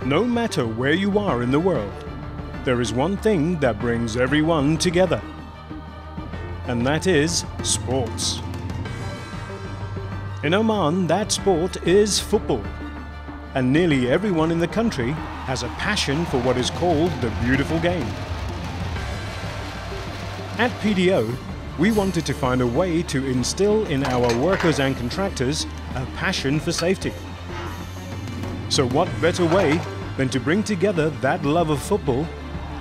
No matter where you are in the world, there is one thing that brings everyone together. And that is sports. In Oman, that sport is football. And nearly everyone in the country has a passion for what is called the beautiful game. At PDO, we wanted to find a way to instill in our workers and contractors a passion for safety. So what better way than to bring together that love of football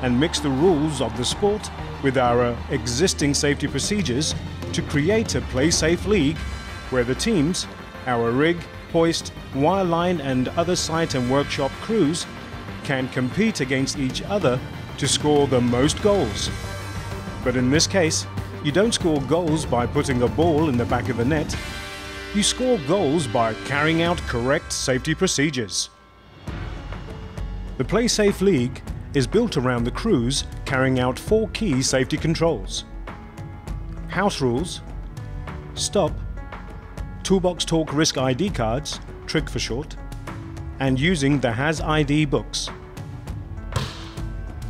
and mix the rules of the sport with our existing safety procedures to create a play-safe league where the teams, our rig, hoist, wireline and other site and workshop crews can compete against each other to score the most goals. But in this case, you don't score goals by putting a ball in the back of the net. You score goals by carrying out correct safety procedures. The Play Safe League is built around the crews carrying out 4 key safety controls: house rules, stop, toolbox talk risk ID cards, TRIG for short, and using the HAS ID books.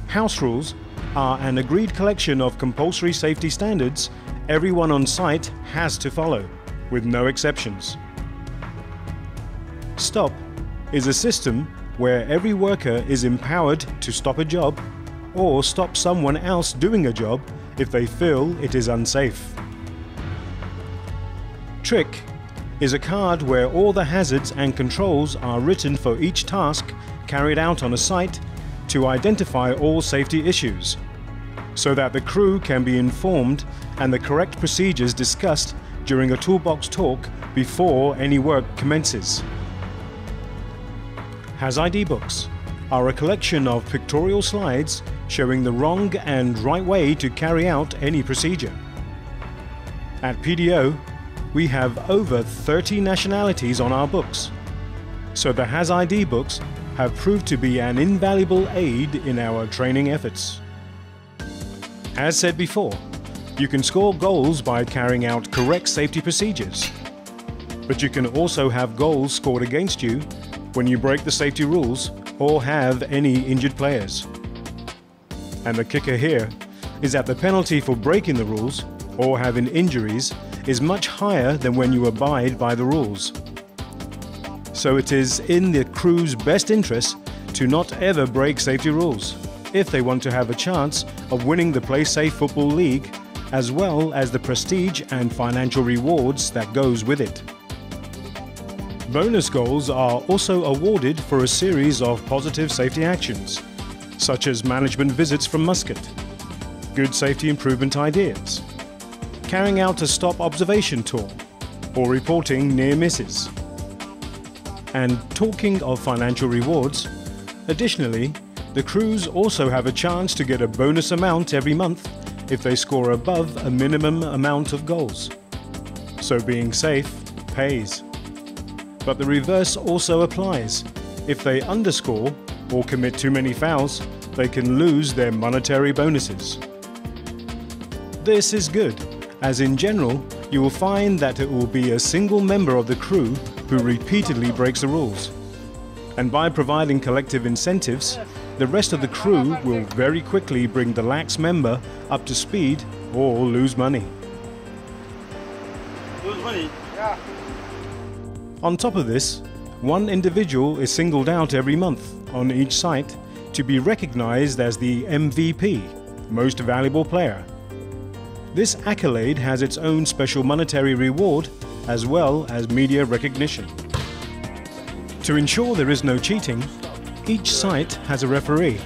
House rules are an agreed collection of compulsory safety standards everyone on site has to follow, with no exceptions. Stop is a system where every worker is empowered to stop a job or stop someone else doing a job if they feel it is unsafe. Trick is a card where all the hazards and controls are written for each task carried out on a site to identify all safety issues, so that the crew can be informed and the correct procedures discussed during a toolbox talk before any work commences. HAS ID books are a collection of pictorial slides showing the wrong and right way to carry out any procedure. At PDO, we have over 30 nationalities on our books, so the HAS ID books have proved to be an invaluable aid in our training efforts. As said before, you can score goals by carrying out correct safety procedures, but you can also have goals scored against you when you break the safety rules or have any injured players. And the kicker here is that the penalty for breaking the rules or having injuries is much higher than when you abide by the rules. So it is in the crew's best interest to not ever break safety rules if they want to have a chance of winning the Play Safe Football League, as well as the prestige and financial rewards that goes with it. Bonus goals are also awarded for a series of positive safety actions, such as management visits from Muscat, good safety improvement ideas, carrying out a stop observation tour, or reporting near misses. And talking of financial rewards, additionally, the crews also have a chance to get a bonus amount every month if they score above a minimum amount of goals. So being safe pays. But the reverse also applies. If they underscore or commit too many fouls, they can lose their monetary bonuses. This is good, as in general, you will find that it will be a single member of the crew who repeatedly breaks the rules. And by providing collective incentives, the rest of the crew will very quickly bring the lax member up to speed or lose money. Lose money? Yeah. On top of this, one individual is singled out every month on each site to be recognized as the MVP, Most Valuable Player. This accolade has its own special monetary reward as well as media recognition. To ensure there is no cheating, each site has a referee.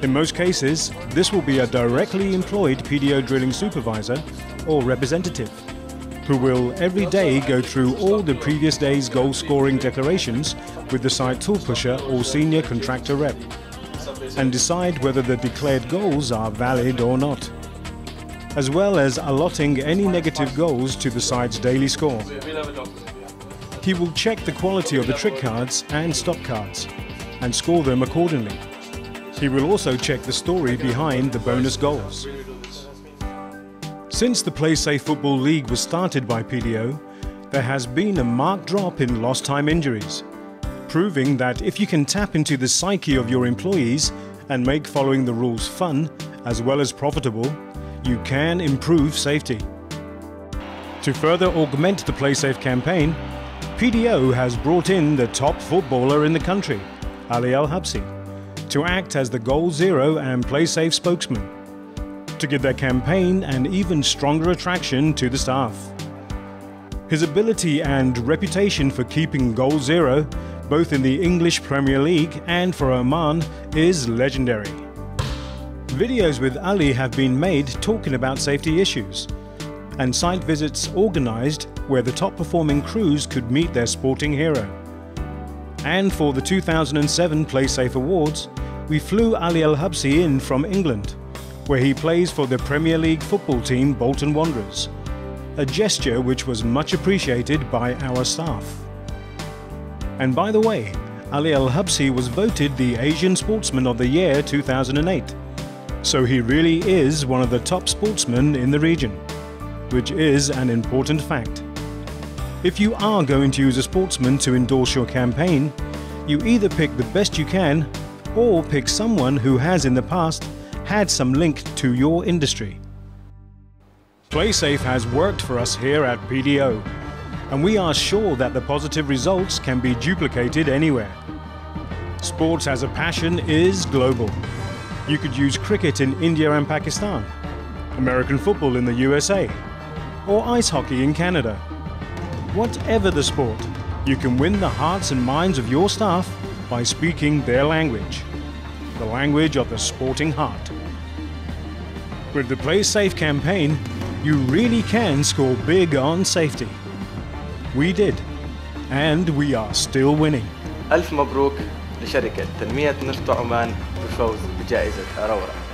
In most cases, this will be a directly employed PDO drilling supervisor or representative, who will every day go through all the previous day's goal scoring declarations with the site tool pusher or senior contractor rep, and decide whether the declared goals are valid or not, as well as allotting any negative goals to the site's daily score. He will check the quality of the trick cards and stop cards and score them accordingly. He will also check the story behind the bonus goals. Since the Play Safe Football League was started by PDO, there has been a marked drop in lost time injuries, proving that if you can tap into the psyche of your employees and make following the rules fun as well as profitable, you can improve safety. To further augment the PlaySafe campaign, PDO has brought in the top footballer in the country, Ali Al-Habsi, to act as the Goal Zero and PlaySafe spokesman, to give their campaign an even stronger attraction to the staff. His ability and reputation for keeping Goal Zero, both in the English Premier League and for Oman, is legendary. Videos with Ali have been made talking about safety issues, and site visits organised where the top performing crews could meet their sporting hero. And for the 2007 PlaySafe Awards, we flew Ali Al-Habsi in from England, where he plays for the Premier League football team Bolton Wanderers, a gesture which was much appreciated by our staff. And by the way, Ali Al-Habsi was voted the Asian Sportsman of the Year 2008, so he really is one of the top sportsmen in the region, which is an important fact. If you are going to use a sportsman to endorse your campaign, you either pick the best you can or pick someone who has in the past had some link to your industry. PlaySafe has worked for us here at PDO, and we are sure that the positive results can be duplicated anywhere. Sports as a passion is global. You could use cricket in India and Pakistan, American football in the USA, or ice hockey in Canada. Whatever the sport, you can win the hearts and minds of your staff by speaking their language, the language of the sporting heart. With the PlaySafe campaign, you really can score big on safety. We did, and we are still winning. ألف مبروك لشركة تنمية نفط عمان بفوز بجائزة روعة.